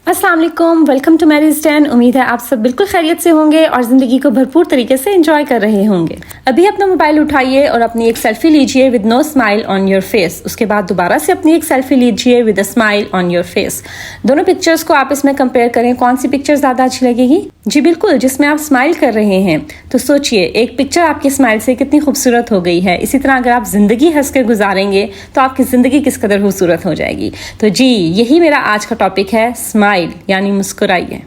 अस्सलाम वालेकुम, welcome to marriage 10। उम्मीद है आप सब बिल्कुल खैरियत से होंगे और ज़िंदगी को भरपूर तरीके से एंजॉय कर रहे होंगे। अभी अपना मोबाइल उठाइए और अपनी एक सेल्फी लीजिए with no smile on your face. उसके बाद दोबारा से अपनी एक सेल्फी लीजिए with a smile on your face. दोनों पिक्चर्स को आप इसमें कंपेयर करें, कौन सी पिक्चर ज़्यादा अच्छी लगेगी? जी बिल्कुल, जिसमें आप स्माइल कर रहे हैं। तो सोचिए, एक पिक्चर आपकी स्माइल से कितनी खूबसूरत हो गई है। इसी तरह अगर आप ज़िंदगी हंस कर गुजारेंगे तो आपकी ज़िंदगी किस कदर खूबसूरत हो जाएगी। तो जी, यही मेरा आज का टॉपिक है, स्माइल यानी मुस्कुराइए।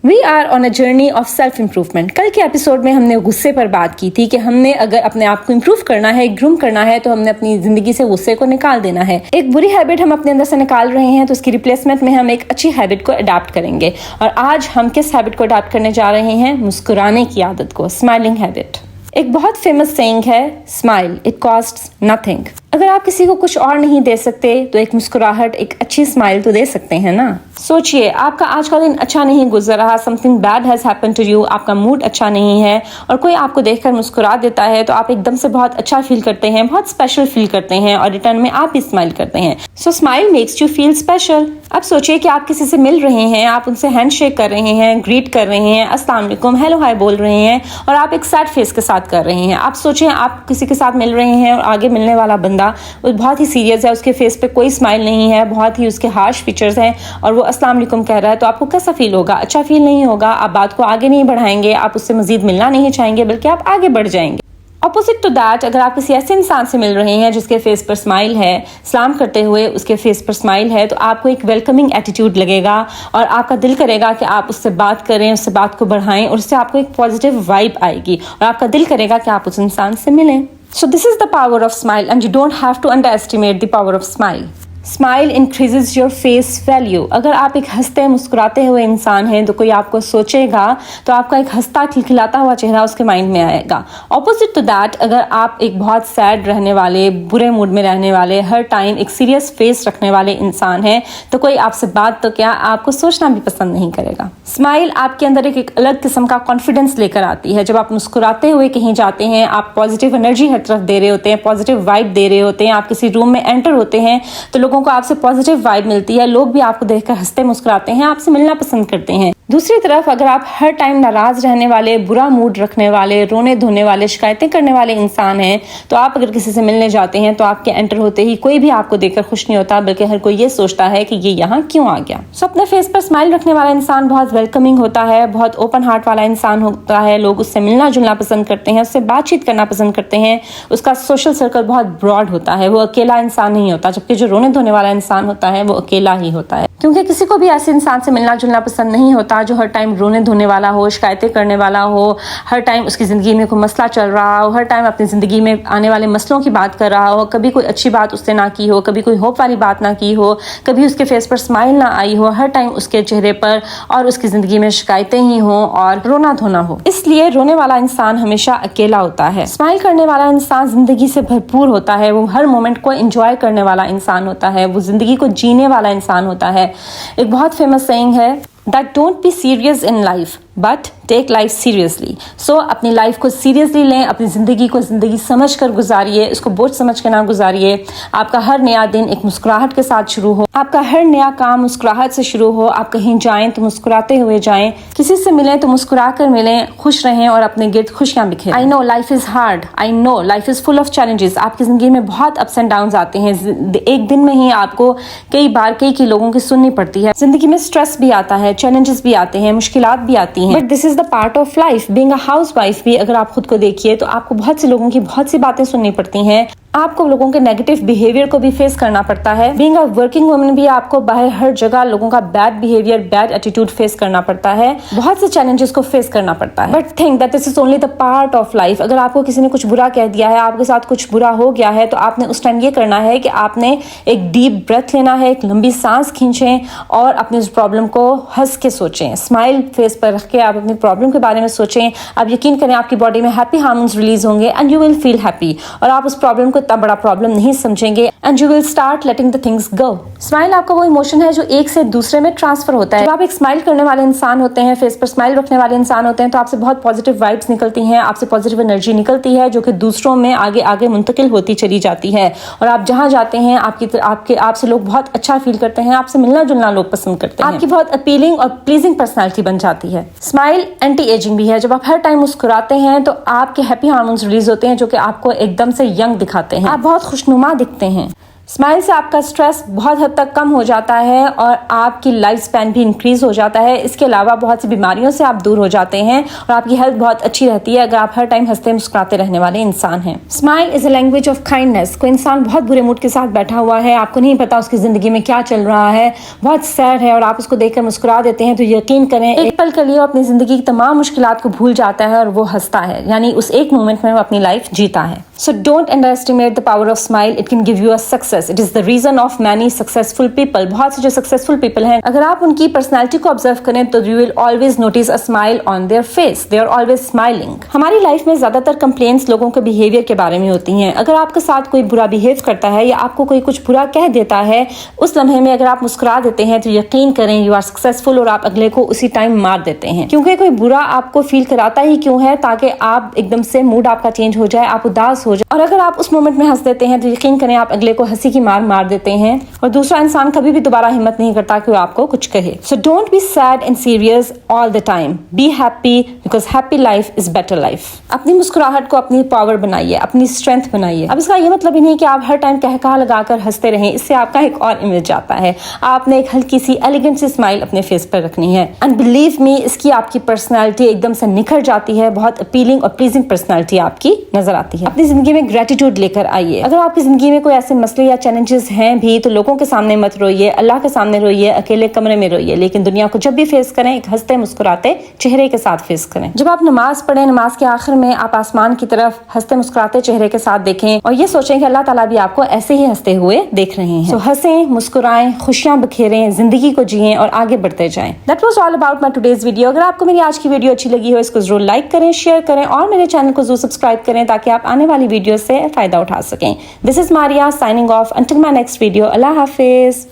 We are on a journey of self improvement. कल के एपिसोड में हमने गुस्से पर बात की थी कि हमने अगर अपने आप को इम्प्रूव करना है, ग्रूम करना है, तो हमने अपनी जिंदगी से गुस्से को निकाल देना है। एक बुरी हैबिट हम अपने अंदर से निकाल रहे हैं तो उसकी रिप्लेसमेंट में हम एक अच्छी हैबिट को अडॉप्ट करेंगे। और आज हम किस हैबिट को अडॉप्ट करने जा रहे हैं? मुस्कुराने की आदत को, स्माइलिंग हैबिट। एक बहुत फेमस सेइंग है, स्माइल इट कॉस्ट्स नथिंग। अगर आप किसी को कुछ और नहीं दे सकते तो एक मुस्कुराहट, एक अच्छी स्माइल तो दे सकते हैं ना। सोचिए, आपका आज का दिन अच्छा नहीं गुजर रहा, something bad has happened to you, आपका मूड अच्छा नहीं है और कोई आपको देखकर मुस्कुरा देता है तो आप एकदम से बहुत अच्छा फील करते हैं, बहुत स्पेशल फील करते हैं और रिटर्न में आप भी स्माइल करते हैं। सो smile makes you feel special. अब सोचिए कि आप किसी से मिल रहे हैं, आप उनसे हैंडशेक कर रहे हैं, ग्रीट कर रहे हैं, अस्सलाम वालेकुम, हेलो हाय बोल रहे हैं और आप एक सैड फेस के साथ कर रहे हैं। आप सोचिए, आप किसी के साथ मिल रहे हैं और आगे मिलने वाला बंदा वो बहुत ही सीरियस है, उसके फेस पे कोई स्माइल नहीं है, बहुत ही उसके हार्श फीचर्स हैं और वो अस्सलाम वालेकुम कह रहा है, तो आपको कैसा फील होगा? अच्छा फील नहीं होगा। आप बात को आगे नहीं बढ़ाएंगे, आप उससे मजीद मिलना नहीं चाहेंगे, बल्कि आप आगे बढ़ जाएंगे। ऑपोजिट टू दैट, अगर आप किसी ऐसे इंसान से मिल रहे हैं जिसके फेस पर स्माइल है, सलाम करते हुए उसके फेस पर स्माइल है, तो आपको एक वेलकमिंग एटीट्यूड लगेगा और आपका दिल करेगा कि आप उससे बात करें, उससे बात को बढ़ाएं और उससे आपको एक पॉजिटिव वाइब आएगी और आपका दिल करेगा कि आप उस इंसान से मिलें। So this is the power of smile and you don't have to underestimate the power of smile. Smile increases your face value. अगर आप एक हंसते मुस्कुराते हुए इंसान हैं तो कोई आपको सोचेगा तो आपका एक हंसता खिलखिलाता हुआ चेहरा उसके माइंड में आएगा। ऑपोजिट टू दैट, अगर आप एक बहुत सैड रहने वाले, बुरे मूड में रहने वाले, हर टाइम एक सीरियस फेस रखने वाले इंसान हैं तो कोई आपसे बात तो क्या, आपको सोचना भी पसंद नहीं करेगा। स्माइल आपके अंदर एक अलग किस्म का कॉन्फिडेंस लेकर आती है। जब आप मुस्कुराते हुए कहीं जाते हैं, आप पॉजिटिव एनर्जी हर तरफ दे रहे होते हैं, पॉजिटिव वाइब दे रहे होते हैं, आप किसी रूम में एंटर होते हैं तो लोगों को आपसे पॉजिटिव वाइब मिलती है, लोग भी आपको देखकर हंसते मुस्कुराते हैं, आपसे मिलना पसंद करते हैं। दूसरी तरफ अगर आप हर टाइम नाराज रहने वाले, बुरा मूड रखने वाले, रोने धोने वाले, शिकायतें करने वाले इंसान हैं तो आप अगर किसी से मिलने जाते हैं तो आपके एंटर होते ही कोई भी आपको देखकर खुश नहीं होता, बल्कि हर कोई ये सोचता है कि ये यहाँ क्यों आ गया। सो अपने फेस पर स्माइल रखने वाला इंसान बहुत वेलकमिंग होता है, बहुत ओपन हार्ट वाला इंसान होता है, लोग उससे मिलना जुलना पसंद करते हैं, उससे बातचीत करना पसंद करते हैं, उसका सोशल सर्कल बहुत ब्रॉड होता है, वो अकेला इंसान नहीं होता। जबकि जो रोने धोने वाला इंसान होता है वो अकेला ही होता है, क्योंकि किसी को भी ऐसे इंसान से मिलना जुलना पसंद नहीं होता जो हर टाइम रोने धोने वाला हो, शिकायतें करने वाला हो, हर टाइम उसकी ज़िंदगी में कोई मसला चल रहा हो, हर टाइम अपनी ज़िंदगी में आने वाले मसलों की बात कर रहा हो, कभी कोई अच्छी बात उससे ना की हो, कभी कोई होप वाली बात ना की हो, कभी उसके फेस पर स्माइल ना आई हो, हर टाइम उसके चेहरे पर और उसकी ज़िंदगी में शिकायतें ही हों और रोना धोना हो। इसलिए रोने वाला इंसान हमेशा अकेला होता है। स्माइल करने वाला इंसान ज़िंदगी से भरपूर होता है, वो हर मोमेंट को एंजॉय करने वाला इंसान होता है, वो ज़िंदगी को जीने वाला इंसान होता है। एक बहुत फेमस सेइंग है that don't be serious in life but take life seriously. So अपनी लाइफ को सीरियसली लें, अपनी ज़िंदगी को ज़िंदगी समझ कर गुजारिए, इसको बोझ समझ कर ना गुजारिए। आपका हर नया दिन एक मुस्कुराहट के साथ शुरू हो, आपका हर नया काम मुस्कुराहट से शुरू हो, आप कहीं जाएं तो मुस्कुराते हुए जाएं, किसी से मिलें तो मुस्कुरा कर मिलें, खुश रहें और अपने गिर्द खुशियाँ बिखेरें। I know life is hard, I know life is full of challenges. आपकी ज़िंदगी में बहुत अप्स एंड डाउन आते हैं, एक दिन में ही आपको कई बार कई लोगों की सुननी पड़ती है। ज़िंदगी में स्ट्रेस भी आता है, चैलेंजेस भी आते हैं, मुश्किलात भी आती हैं, but this is the part of life. Being a housewife भी अगर आप खुद को देखिए तो आपको बहुत से लोगों की बहुत सी बातें सुननी पड़ती हैं, आपको लोगों के नेगेटिव बिहेवियर को भी फेस करना पड़ता है। बीइंग अ वर्किंग वुमन भी आपको बाहर हर जगह लोगों का bad behaviour, bad attitude face करना पड़ता है, बहुत से चैलेंजेस को फेस करना पड़ता है। But think that this is only the part of life. अगर आपको किसी ने कुछ बुरा कह दिया है, आपके साथ कुछ बुरा हो गया है, तो आपने उस टाइम ये करना है कि आपने एक डीप ब्रेथ लेना है, एक लंबी सांस खींचें और अपने उस प्रॉब्लम को हंस के सोचें, स्माइल फेस पर रख के आप अपनी प्रॉब्लम के बारे में सोचें। आप यकीन करें आपकी बॉडी में हैप्पी हार्मोन्स रिलीज होंगे and you will feel happy और आप उस प्रॉब्लम को इतना बड़ा प्रॉब्लम नहीं समझेंगे and you will start letting the things go. Smile आपका वो इमोशन है जो एक से दूसरे में ट्रांसफर होता है। जब आप एक स्माइल करने वाले इंसान होते हैं, फेस पर स्माइल रखने वाले इंसान होते हैं, तो आपसे बहुत पॉजिटिव वाइब्स निकलती हैं, आपसे पॉजिटिव एनर्जी निकलती है जो कि दूसरों में आगे आगे मुंतकिल होती चली जाती है और आप जहां जाते हैं आपसे लोग बहुत अच्छा फील करते हैं, आपसे मिलना जुलना लोग पसंद करते हैं, आपकी बहुत अपीलिंग और प्लीजिंग पर्सनैलिटी बन जाती है। स्माइल एंटी एजिंग भी है। जब आप हर टाइम मुस्कुराते हैं तो आपके हैप्पी हार्मोन्स रिलीज होते हैं जो कि आपको एकदम से यंग दिखाते हैं, आप बहुत खुशनुमा दिखते हैं। स्माइल से आपका स्ट्रेस बहुत हद तक कम हो जाता है और आपकी लाइफ स्पैन भी इंक्रीज हो जाता है। इसके अलावा बहुत सी बीमारियों से आप दूर हो जाते हैं और आपकी हेल्थ बहुत अच्छी रहती है अगर आप हर टाइम हंसते मुस्कुराते रहने वाले इंसान हैं। Smile is a language of kindness. कोई इंसान बहुत बुरे मूड के साथ बैठा हुआ है, आपको नहीं पता उसकी जिंदगी में क्या चल रहा है, बहुत सैड है और आप उसको देखकर मुस्कुरा देते हैं, तो यकीन करें एक पल के लिए वो अपनी जिंदगी की तमाम मुश्किलात को भूल जाता है और वो हंसता है, यानी उस एक मोमेंट में वो अपनी लाइफ जीता है। So don't underestimate the power of smile, it can give you a success. It is the reason of many successful people. बहुत से जो सक्सेसफुल पीपल हैं, अगर आप उनकी पर्सनैलिटी को ऑब्जर्व करें तो you will always notice a smile on their face, they are always smiling. हमारी लाइफ में ज्यादातर कंप्लेंट्स लोगों के बिहेवियर के बारे में होती हैं। अगर आपके साथ कोई बुरा बिहेव करता है या आपको कोई कुछ बुरा कह देता है, उस लम्हे में अगर आप मुस्कुरा देते हैं तो यकीन करें यू आर सक्सेसफुल और आप अगले को उसी टाइम मार देते हैं, क्योंकि कोई बुरा आपको फील कराता ही क्यों है, ताकि आप एकदम से मूड आपका चेंज हो जाए, आप उदास हो जाए, और अगर आप उस मोमेंट में हंस देते हैं तो यकीन करें आप अगले को हंसी की मार देते हैं और दूसरा इंसान कभी भी दोबारा हिम्मत नहीं करता कि वो आपको कुछ कहे। So don't be sad and serious all the time, be happy because happy life is better life. अपनी मुस्कुराहट को अपनी पावर बनाइए, अपनी स्ट्रेंथ बनाइए। अब इसका ये मतलब ही नहीं कि आप हर टाइम कहकहा लगाकर हंसते रहें, इससे आपका एक और इमेज आता है। आपने एक हल्की सी एलिगेंट सी स्माइल अपने फेस पर रखनी है एंड बिलीव मी इसकी आपकी पर्सनैलिटी एकदम से निखर जाती है, बहुत अपीलिंग और प्लीजिंग पर्सनैलिटी आपकी नजर आती है। अपनी जिंदगी में ग्रेटिट्यूड लेकर आइए। अगर आपकी जिंदगी में कोई ऐसे मसले या चैलेंजेस हैं भी तो लोगों के सामने मत रोइए, अल्लाह के सामने रोइए, अकेले कमरे में रोइए, लेकिन दुनिया को जब भी फेस करें एक हंसते मुस्कुराते चेहरे के साथ फेस करें। जब आप नमाज पढ़ें, नमाज के आखिर में आप आसमान की तरफ हंसते मुस्कुराते चेहरे के साथ देखें और ये सोचें कि अल्लाह ताला भी आपको ऐसे ही हंसते हुए देख रहे हैं। तो हंसें, मुस्कुराएं, खुशियां बखेरें, जिंदगी को जिएं और आगे बढ़ते जाएं। That was all about my today's video. अगर आपको मेरी आज की वीडियो अच्छी लगी हो इसको जरूर लाइक करें, शेयर करें और मेरे चैनल को जरूर सब्सक्राइब करें ताकि आप आने वाली वीडियो से फायदा उठा सकें। This is Maria signing off. Until my next video, Allah Hafiz.